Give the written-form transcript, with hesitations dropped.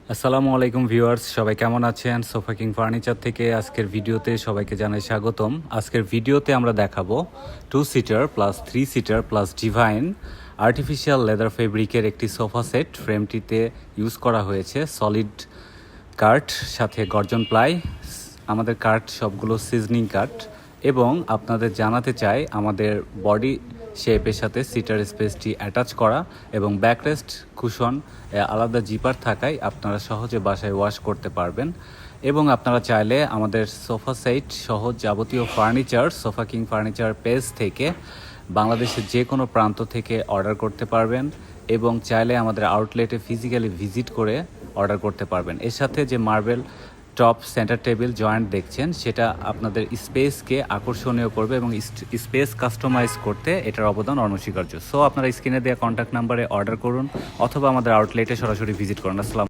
আসসালামু আলাইকুম ভিউয়ার্স, সবাই কেমন আছেন? সোফা কিং ফার্নিচার থেকে আজকের ভিডিওতে সবাইকে জানাই স্বাগতম। আজকের ভিডিওতে আমরা দেখাবো 2 seater plus 3 seater plus divine artificial leather ফেব্রিকের একটি সোফা সেট। ফ্রেমটিতে ইউজ করা হয়েছে সলিড কাঠ, সাথে গর্জন প্লাই। আমাদের কাঠ সবগুলো সিজনিং কাঠ। এবং আপনাদের জানাতে চাই, আমাদের বডি শেপের সাথে সিটার স্পেসটি অ্যাটাচ করা এবং ব্যাকরেস্ট কুশন আলাদা জিপার থাকায় আপনারা সহজে বাসায় ওয়াশ করতে পারবেন। এবং আপনারা চাইলে আমাদের সোফা সেট সহ যাবতীয় furniture sofa king furniture page থেকে বাংলাদেশের যে কোনো প্রান্ত থেকে অর্ডার করতে পারবেন এবং চাইলে আমাদের আউটলেটে ফিজিক্যালি ভিজিট করে অর্ডার করতে পারবেন। এর সাথে যে marble top centre table joint দেখছেন, সেটা আপনাদের স্পেসকে আকর্ষণীয় করবে এবং স্পেস কাস্টমাইজ করতে এটার অবদান অনস্বীকার্য। সো আপনারা স্ক্রিনে দেওয়া কন্ট্যাক্ট নাম্বারে অর্ডার করুন অথবা আমাদের আউটলেটে সরাসরি ভিজিট করুন। আসসালাম।